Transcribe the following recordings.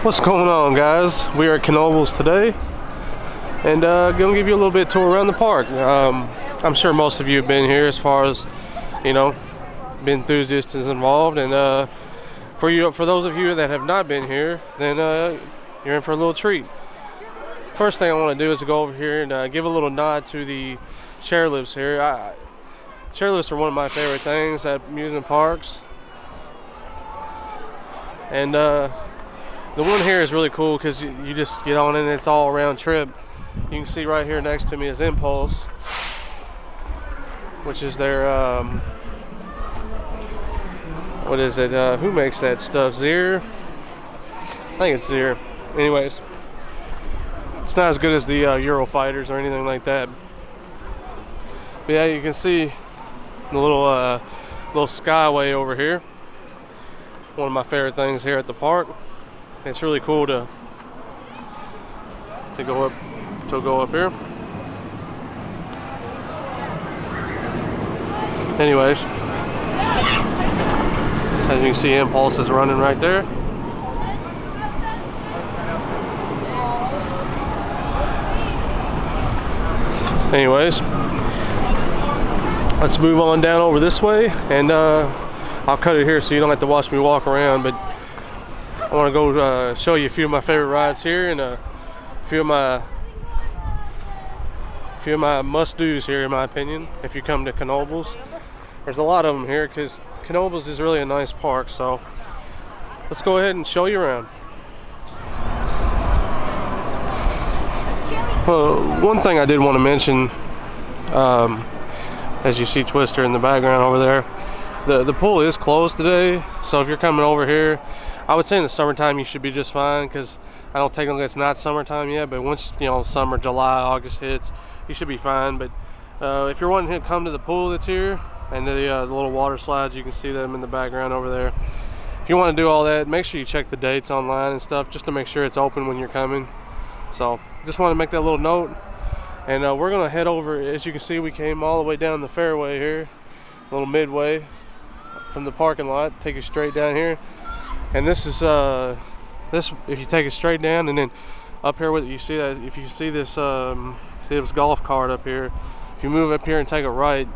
What's going on, guys? We are at Knoebels today, and gonna give you a little bit of tour around the park. I'm sure most of you have been here, as far as been enthusiasts involved, and for those of you that have not been here, then you're in for a little treat. First thing I want to do is to go over here and give a little nod to the chairlifts here. Chairlifts are one of my favorite things at amusement parks, and the one here is really cool because you just get on it and it's all around trip. You can see right here next to me is Impulse, which is their what is it? Who makes that stuff? Zier? I think it's Zier. Anyways, it's not as good as the Eurofighters or anything like that. But yeah, you can see the little skyway over here. One of my favorite things here at the park. It's really cool to go up here. Anyways, as you can see, Impulse is running right there. Anyways, let's move on down over this way, and I'll cut it here so you don't have to watch me walk around, but I want to go show you a few of my favorite rides here, and a few of my must-dos here, in my opinion, if you come to Knoebels. There's a lot of them here because Knoebels is really a nice park, so let's go ahead and show you around. One thing I did want to mention, as you see Twister in the background over there, the pool is closed today, so if you're coming over here, I would say in the summertime you should be just fine, because I don't technically it's not summertime yet, but once summer, July, August hits, you should be fine. But if you're wanting to come to the pool that's here and the little water slides, you can see them in the background over there. If you want to do all that, make sure you check the dates online and stuff just to make sure it's open when you're coming. So just want to make that little note, and we're gonna head over. As you can see, we came all the way down the fairway here, a little midway from the parking lot, take you straight down here. And this is if you take it straight down, and then up here with it, you see that if you see this golf cart up here, if you move up here and take a right,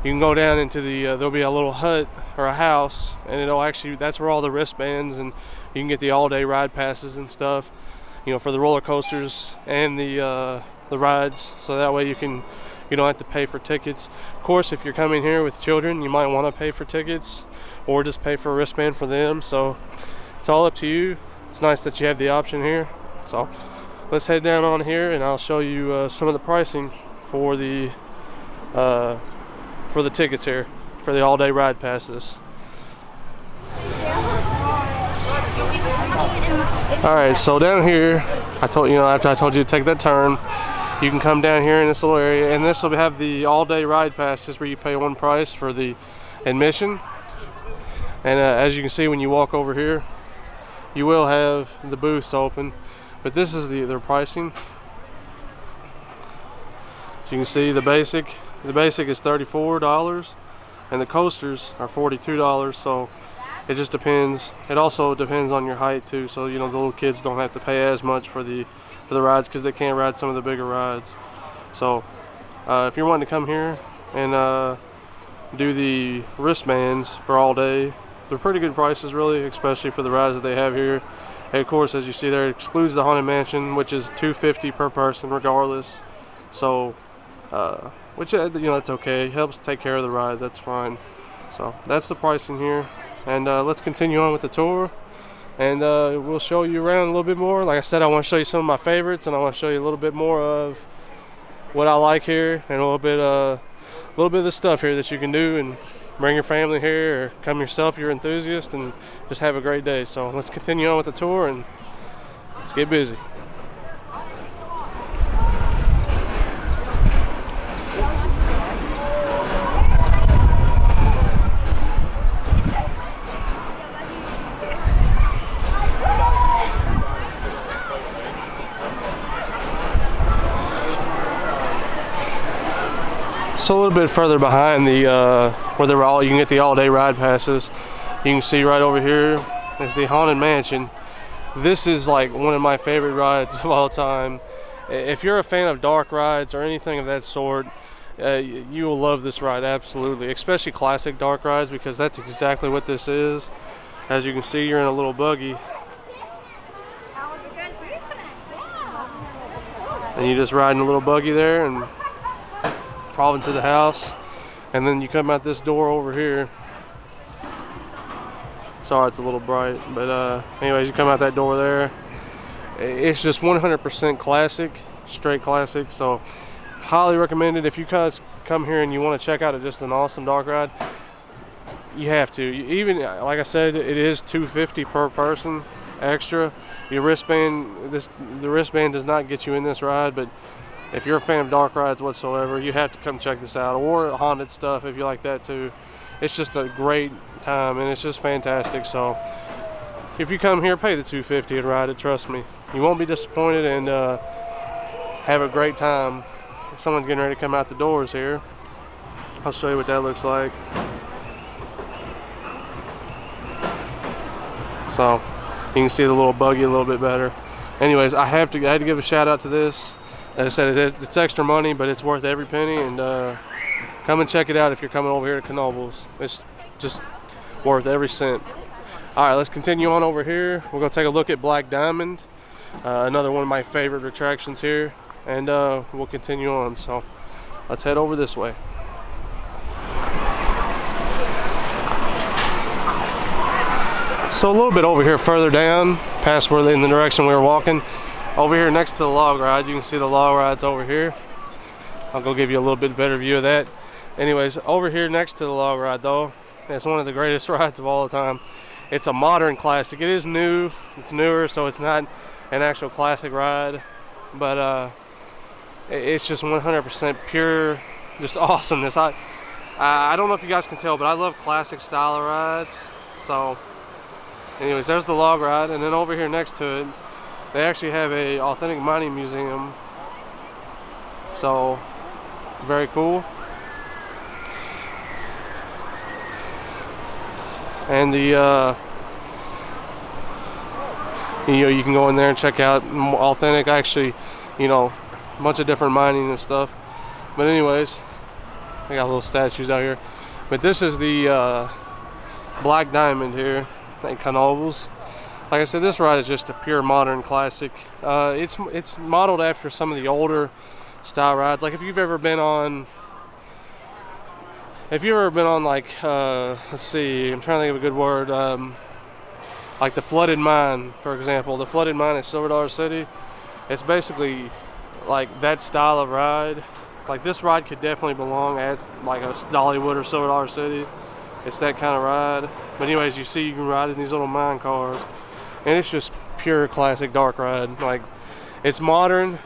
you can go down into the there'll be a little hut or a house, and it'll actually, that's where all the wristbands, and you can get the all-day ride passes and stuff, for the roller coasters and the rides, so that way you don't have to pay for tickets. Of course, if you're coming here with children, you might want to pay for tickets or just pay for a wristband for them, so it's all up to you. It's nice that you have the option here. So let's head down on here, and I'll show you some of the pricing for the tickets here for the all-day ride passes. Alright, so down here, after I told you to take that turn, you can come down here in this little area, and this will have the all-day ride passes where you pay one price for the admission. And as you can see, when you walk over here, you will have the booths open, but this is their pricing. So you can see the basic is $34, and the coasters are $42. So it just depends. It also depends on your height too. So the little kids don't have to pay as much for the rides because they can't ride some of the bigger rides. So if you're wanting to come here and do the wristbands for all day, they're pretty good prices, really, especially for the rides that they have here. And of course, as you see there, it excludes the Haunted Mansion, which is $250 per person regardless. So which that's okay. It helps take care of the ride, that's fine. So that's the pricing here, and let's continue on with the tour, and we'll show you around a little bit more. Like I said, I want to show you some of my favorites, and I want to show you a little bit more of what I like here, and a little bit of the stuff here that you can do, and bring your family here or come yourself if you're an enthusiast, and just have a great day. So let's continue on with the tour, and let's get busy. So a little bit further behind the where you can get the all-day ride passes, you can see right over here is the Haunted Mansion, This is like one of my favorite rides of all time. If you're a fan of dark rides or anything of that sort, you will love this ride, absolutely. Especially classic dark rides, because that's exactly what this is. As you can see, you're in a little buggy. And you just ride in a little buggy there and crawl into the house. And then you come out this door over here. Sorry, it's a little bright, but anyways, you come out that door there. It's just 100% classic, straight classic. So highly recommended. If you guys come here and you want to check out just an awesome dark ride, you have to. Even like I said, it is $250 per person extra. Your wristband, the wristband does not get you in this ride, but if you're a fan of dark rides whatsoever, you have to come check this out, or haunted stuff if you like that too. It's just a great time, and it's just fantastic. So if you come here, pay the $250 and ride it. Trust me, you won't be disappointed, and have a great time. Someone's getting ready to come out the doors here. I'll show you what that looks like. So you can see the little buggy a little bit better. Anyways, I had to give a shout out to this. As I said, it's extra money, but it's worth every penny. And come and check it out if you're coming over here to Knoebels. It's just worth every cent. All right, let's continue on over here. We're gonna take a look at Black Diamond, another one of my favorite attractions here, and we'll continue on. So let's head over this way. So a little bit over here further down, past where in the direction we were walking, over here next to the log ride, you can see the log rides over here. I'll go give you a little bit better view of that. Anyways, over here next to the log ride though, it's one of the greatest rides of all the time. It's a modern classic. It is new, it's newer, so it's not an actual classic ride, but it's just 100% pure, just awesomeness. I don't know if you guys can tell, but I love classic style of rides. So anyways, there's the log ride, and then over here next to it, they actually have a authentic mining museum. So very cool. And the you can go in there and check out authentic, actually, a bunch of different mining and stuff. But anyways, they got little statues out here. But this is the Black Diamond here at Knoebels. Like I said, this ride is just a pure modern classic. It's modeled after some of the older style rides. Like if you've ever been on like let's see, I'm trying to think of a good word, like the Flooded Mine, for example. The Flooded Mine at Silver Dollar City, it's basically like that style of ride. Like this ride could definitely belong at like a Dollywood or Silver Dollar City. It's that kind of ride. But anyways, you see, you can ride in these little mine cars, and it's just pure classic dark ride. Like it's modern,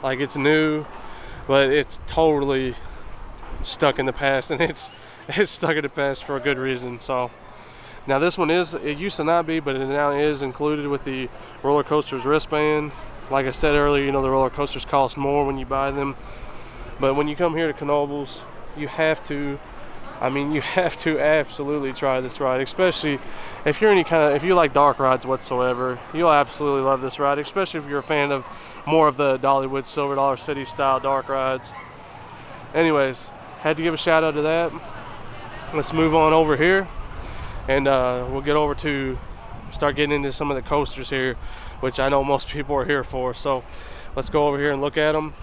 like it's new, but it's totally stuck in the past, and it's stuck in the past for a good reason. So now this one it used to not be, but it now is included with the roller coaster's wristband. Like I said earlier, the roller coasters cost more when you buy them, but when you come here to Knoebels, you have to absolutely try this ride, especially if you're if you like dark rides whatsoever. You'll absolutely love this ride, especially if you're a fan of more of the Dollywood Silver Dollar City style dark rides. Anyways, had to give a shout out to that. Let's move on over here, and we'll get over to start getting into some of the coasters here, which I know most people are here for. So let's go over here and look at them.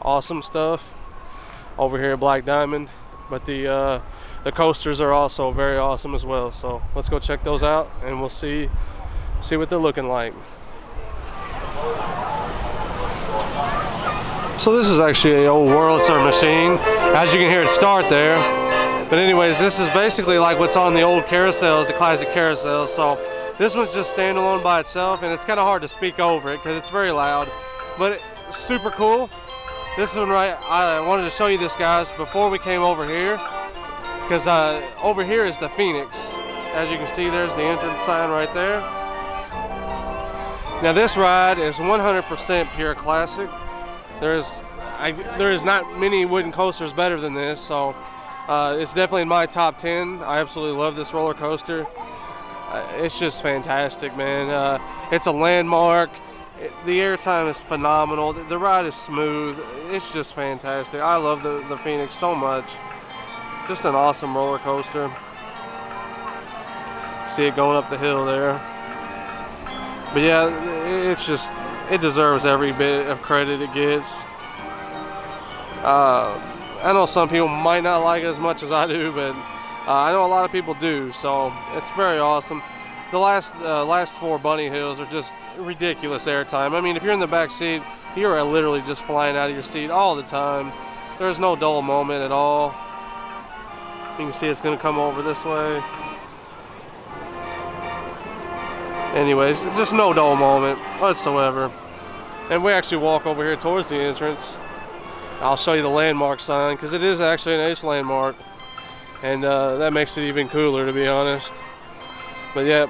Awesome stuff over here at Black Diamond. But the coasters are also very awesome as well. So let's go check those out, and we'll see what they're looking like. So this is actually an old Wurlitzer machine. As you can hear it start there. But anyways, this is basically like what's on the old carousels, the classic carousels. So this one's just standalone by itself, and it's kind of hard to speak over it because it's very loud. But it's super cool. This one I wanted to show you this, guys, before we came over here, because over here is the Phoenix. As you can see, there's the entrance sign right there. Now this ride is 100% pure classic. There is not many wooden coasters better than this, so it's definitely in my top 10. I absolutely love this roller coaster. It's just fantastic, man. It's a landmark. The airtime is phenomenal. The ride is smooth. It's just fantastic. I love the Phoenix so much. Just an awesome roller coaster. See it going up the hill there. But yeah, it deserves every bit of credit it gets. I know some people might not like it as much as I do, but I know a lot of people do, so it's very awesome. The last 4 bunny hills are just ridiculous airtime. I mean, if you're in the back seat, you are literally just flying out of your seat all the time. There's no dull moment at all. You can see it's going to come over this way. Anyways, just no dull moment whatsoever. And we actually walk over here towards the entrance. I'll show you the landmark sign, because it is actually an Ace landmark, and that makes it even cooler, to be honest. But yeah,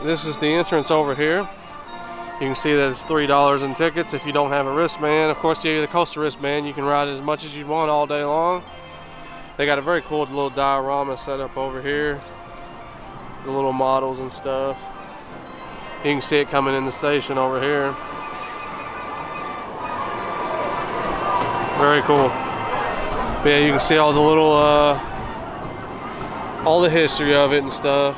this is the entrance over here. You can see that it's $3 in tickets if you don't have a wristband. Of course, you get the coaster wristband, you can ride as much as you want all day long. They got a very cool little diorama set up over here, the little models and stuff. You can see it coming in the station over here. Very cool. But yeah, you can see all the little, all the history of it and stuff.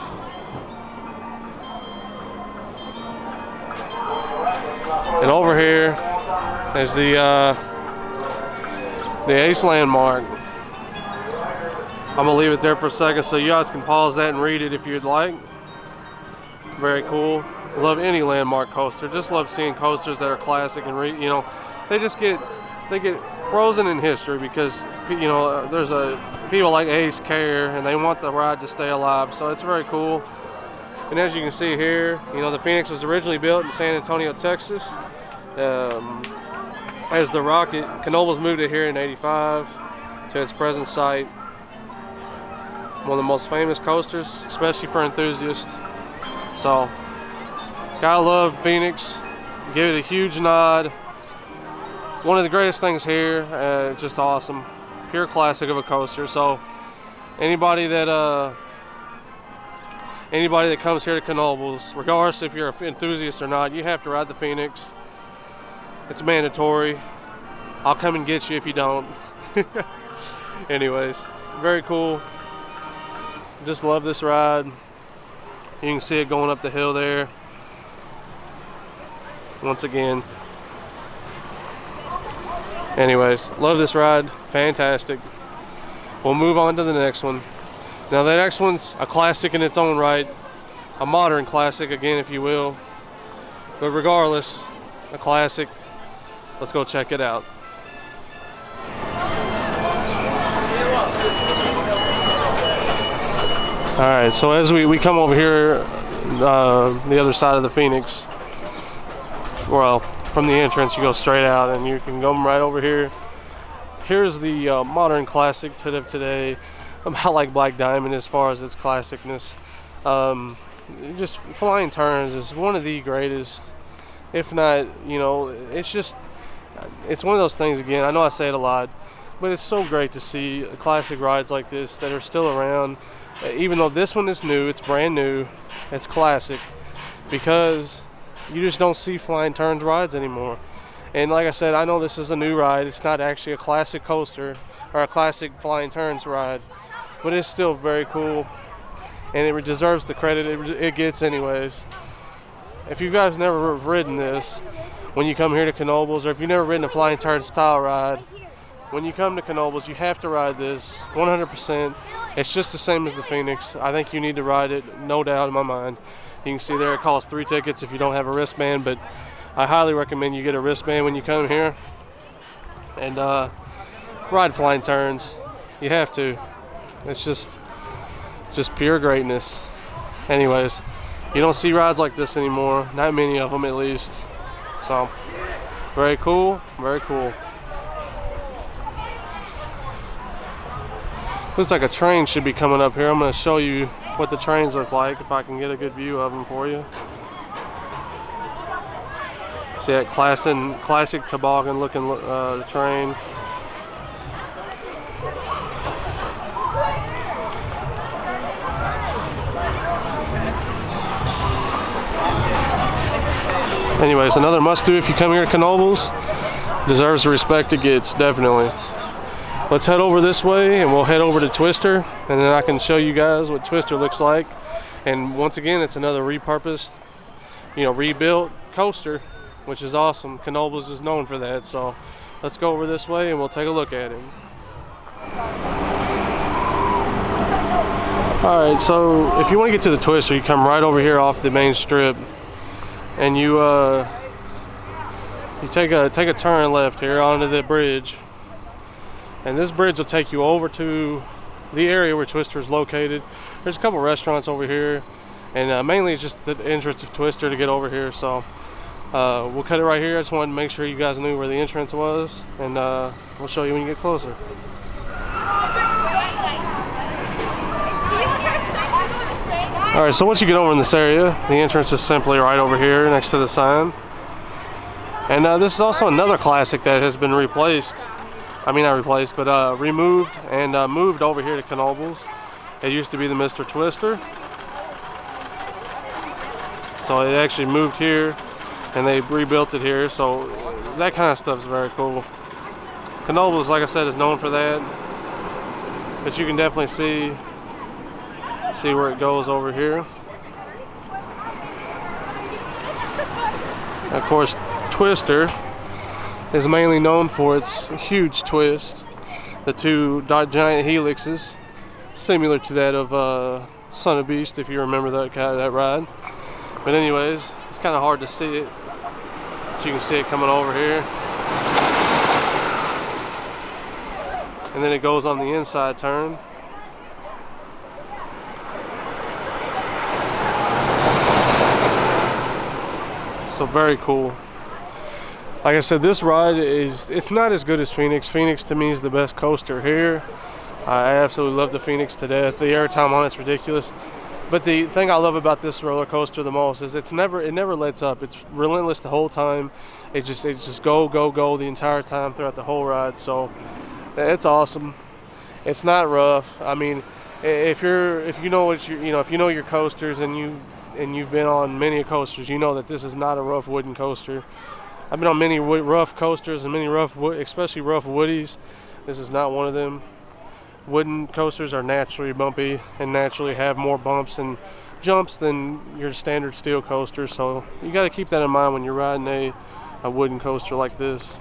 And over here is the Ace landmark. I'm gonna leave it there for a second so you guys can pause that and read it if you'd like. Very cool. Love any landmark coaster. Just love seeing coasters that are classic and you know, they get frozen in history because, you know, there's people like Ace care and they want the ride to stay alive, so it's very cool. And as you can see here, you know, the Phoenix was originally built in San Antonio, Texas, as the Rocket. Knoebels moved it here in '85 to its present site. One of the most famous coasters, especially for enthusiasts. So, gotta love Phoenix. Give it a huge nod. One of the greatest things here, it's just awesome. Pure classic of a coaster. So anybody that comes here to Knoebels, regardless if you're an enthusiast or not, you have to ride the Phoenix. It's mandatory. I'll come and get you if you don't. Anyways, very cool. Just love this ride. You can see it going up the hill there. Once again. Anyways, love this ride. Fantastic. We'll move on to the next one. Now the next one's a classic in its own right. A modern classic again, if you will. But regardless, a classic. Let's go check it out. Alright, so as we come over here, the other side of the Phoenix, well, from the entrance you go straight out and you can go right over here. Here's the modern classic of today. I like Black Diamond as far as its classicness. Just Flying Turns is one of the greatest, if not, you know, it's one of those things, again, I know I say it a lot, but it's so great to see classic rides like this that are still around. Even though this one is new, it's brand new, it's classic, because you just don't see Flying Turns rides anymore. And like I said, I know this is a new ride. It's not actually a classic coaster or a classic Flying Turns ride, but it's still very cool, and it deserves the credit it gets anyways. If you guys never ridden this, when you come here to Knoebels, or if you've never ridden a Flying Turns style ride, when you come to Knoebels, you have to ride this 100%. It's just the same as the Phoenix. I think you need to ride it, no doubt in my mind. You can see there it costs 3 tickets if you don't have a wristband, but I highly recommend you get a wristband when you come here and ride Flying Turns. You have to. It's just pure greatness. Anyways, you don't see rides like this anymore, not many of them at least. So very cool, very cool. Looks like a train should be coming up here. I'm going to show you what the trains look like if I can get a good view of them for you. See that classic toboggan looking train. Anyways, another must-do if you come here to Knoebels. Deserves the respect it gets, definitely. Let's head over this way, and we'll head over to Twister, and then I can show you guys what Twister looks like. And once again, it's another repurposed, rebuilt coaster, which is awesome. Knoebels is known for that. So let's go over this way, and we'll take a look at it. All right, so if you want to get to the Twister, you come right over here off the main strip, and you take a turn left here onto the bridge, and this bridge will take you over to the area where Twister is located. There's a couple restaurants over here, and mainly it's just the entrance of Twister to get over here. So we'll cut it right here. I just wanted to make sure you guys knew where the entrance was, and we'll show you when you get closer. Alright, so once you get over in this area, the entrance is simply right over here next to the sign. And this is also another classic that has been replaced. I mean, not replaced, but removed and moved over here to Knoebels. It used to be the Mr. Twister. So it actually moved here, and they rebuilt it here. So that kind of stuff is very cool. Knoebels, like I said, is known for that. But you can definitely see where it goes over here. Of course, Twister is mainly known for its huge twist, the two giant helixes, similar to that of Son of Beast, if you remember that ride. But anyways, it's kind of hard to see it, but you can see it coming over here, and then it goes on the inside turn. So very cool. Like I said, this ride it's not as good as Phoenix. Phoenix to me is the best coaster here. I absolutely love the Phoenix to death. The airtime on it's ridiculous. But the thing I love about this roller coaster the most is it never lets up. It's relentless the whole time. It just go the entire time throughout the whole ride. So it's awesome. It's not rough. I mean, if you know your coasters and you've been on many coasters, you know that this is not a rough wooden coaster. I've been on many rough coasters and many especially rough woodies. This is not one of them. Wooden coasters are naturally bumpy and naturally have more bumps and jumps than your standard steel coaster. So you got to keep that in mind when you're riding a wooden coaster like this.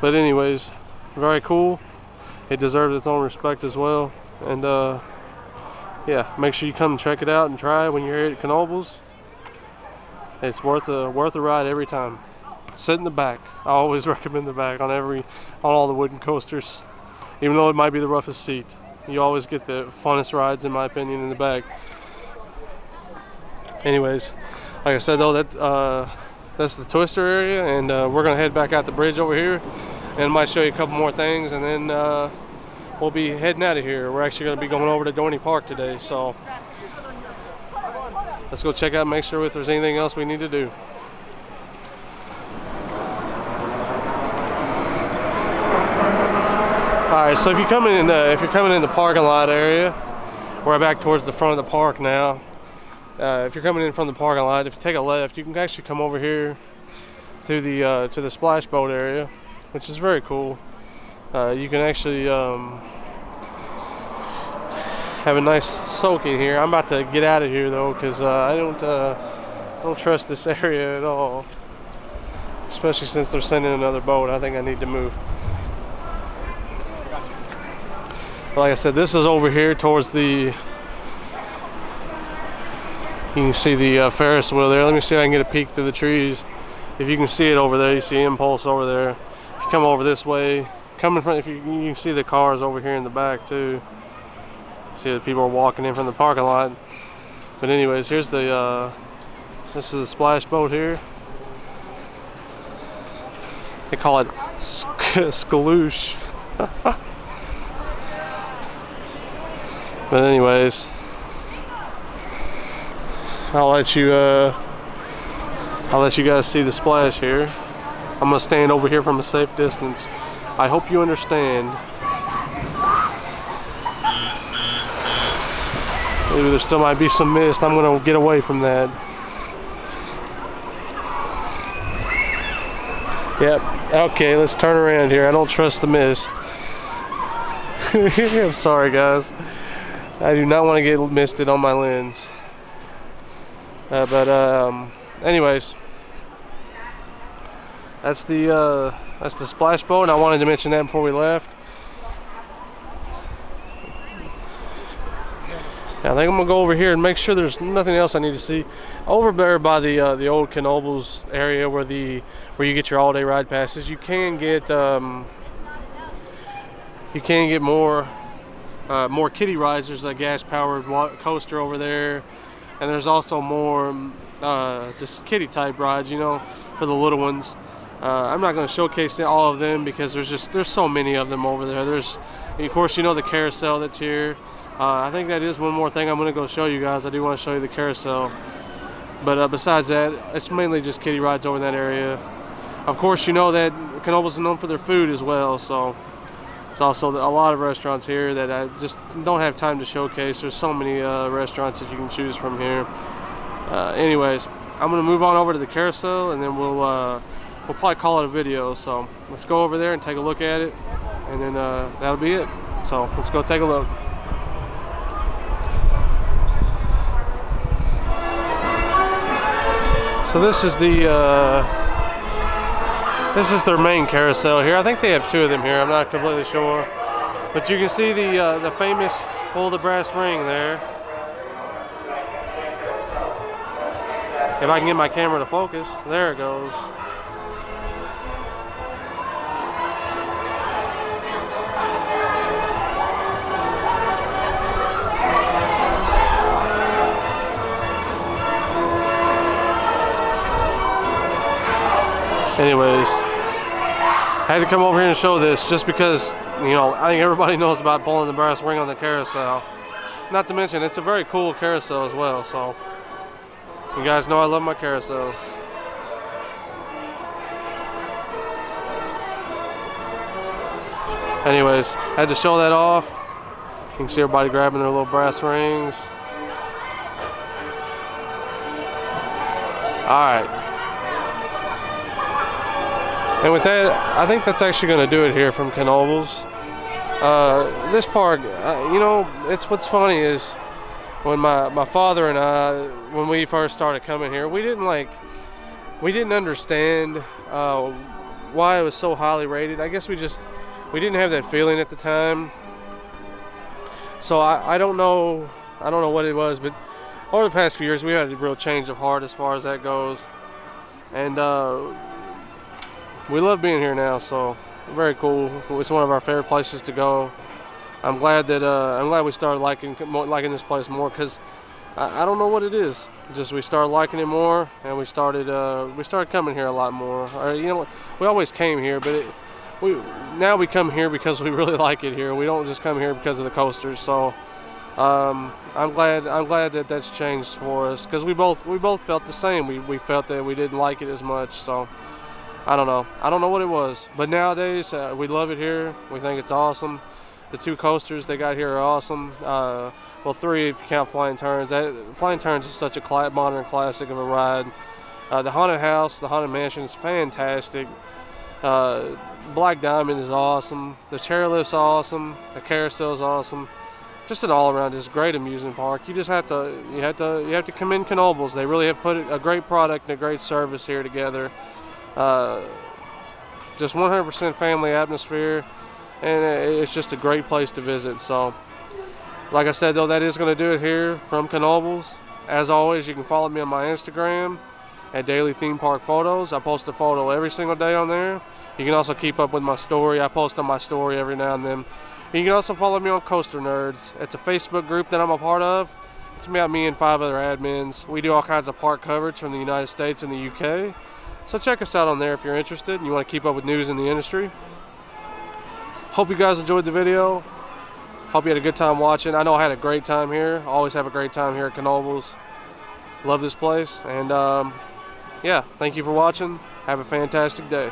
But anyways, very cool. It deserves its own respect as well. And yeah, make sure you come and check it out and try it when you're here at Knoebels. It's worth a ride every time. Sit in the back. I always recommend the back on all the wooden coasters. Even though it might be the roughest seat, you always get the funnest rides, in my opinion, in the back. Anyways, like I said though, that's the Twister area, and we're gonna head back out the bridge over here, and I might show you a couple more things, and then we'll be heading out of here. We're actually going to be going over to Dorney Park today, so let's go check out and make sure if there's anything else we need to do. Alright, so if you're coming in the parking lot area, we're back towards the front of the park now. If you're coming in from the parking lot, if you take a left, you can actually come over here to the splash boat area, which is very cool. You can actually have a nice soak in here. I'm about to get out of here though, because I don't trust this area at all, especially since they're sending another boat. I think I need to move. Like I said, this is over here towards you can see the Ferris wheel there. Let me see if I can get a peek through the trees. If you can see it over there, you see Impulse over there. If you come over this way, come in front, if you can see the cars over here in the back too. See that people are walking in from the parking lot. But anyways, here's this is the splash boat here. They call it Skaloosh. But anyways, I'll let you guys see the splash here. I'm gonna stand over here from a safe distance. I hope you understand. Maybe there still might be some mist. I'm gonna get away from that. Yep. Okay, let's turn around here. I don't trust the mist. I'm sorry, guys. I do not want to get misted on my lens. Anyways, that's the splash boat, and I wanted to mention that before we left. Now, I think I'm gonna go over here and make sure there's nothing else I need to see. Over there by the old Knoebels area, where you get your all-day ride passes, you can get more kiddie rides. There's a gas-powered coaster over there, and there's also more just kiddie type rides, you know, for the little ones. I'm not going to showcase all of them because there's so many of them over there. There's, of course, you know, the carousel that's here. I think that is one more thing I'm going to go show you guys. I do want to show you the carousel. But besides that, it's mainly just kiddie rides over in that area. Of course, you know that Knoebels is known for their food as well. So it's also a lot of restaurants here that I just don't have time to showcase. There's so many restaurants that you can choose from here. Anyways, I'm going to move on over to the carousel, and then we'll probably call it a video. So let's go over there and take a look at it, and then that'll be it. So let's go take a look. So this is their main carousel here. I think they have two of them here. I'm not completely sure, but you can see the famous pull the brass ring there. If I can get my camera to focus, there it goes. Anyways, I had to come over here and show this just because, you know, I think everybody knows about pulling the brass ring on the carousel. Not to mention, it's a very cool carousel as well, so you guys know I love my carousels. Anyways, had to show that off. You can see everybody grabbing their little brass rings. Alright. And with that, I think that's actually going to do it here from Knoebels. This park, you know, what's funny is when my father and I, when we first started coming here, we didn't understand why it was so highly rated. I guess we didn't have that feeling at the time. So I don't know what it was, but over the past few years we had a real change of heart as far as that goes, and we love being here now. So very cool. It's one of our favorite places to go. I'm glad we started liking this place more, because I don't know what it is. Just we started liking it more, and we started coming here a lot more. Or, you know, we always came here, but now we come here because we really like it here. We don't just come here because of the coasters. So I'm glad that that's changed for us, because we both felt the same. We felt that we didn't like it as much. So I don't know what it was, but nowadays we love it here. We think it's awesome. The two coasters they got here are awesome. Well, three if you count Flying Turns. Flying Turns is such a modern classic of a ride. The Haunted House, the Haunted Mansion is fantastic. Black Diamond is awesome. The chairlift's awesome. The carousel is awesome. Just an all-around, just great amusement park. You just have to commend Knoebels. They really have put a great product and a great service here together. Just 100% family atmosphere, and it's just a great place to visit. So like I said, though, that is going to do it here from Knoebels. As always, you can follow me on my Instagram at Daily Theme Park Photos. I post a photo every single day on there. You can also keep up with my story. I post on my story every now and then. You can also follow me on Coaster Nerds. It's a Facebook group that I'm a part of. It's about me and 5 other admins. We do all kinds of park coverage from the United States and the UK. So check us out on there if you're interested and you want to keep up with news in the industry. Hope you guys enjoyed the video. Hope you had a good time watching. I know I had a great time here. I always have a great time here at Knoebels. Love this place. And yeah, thank you for watching. Have a fantastic day.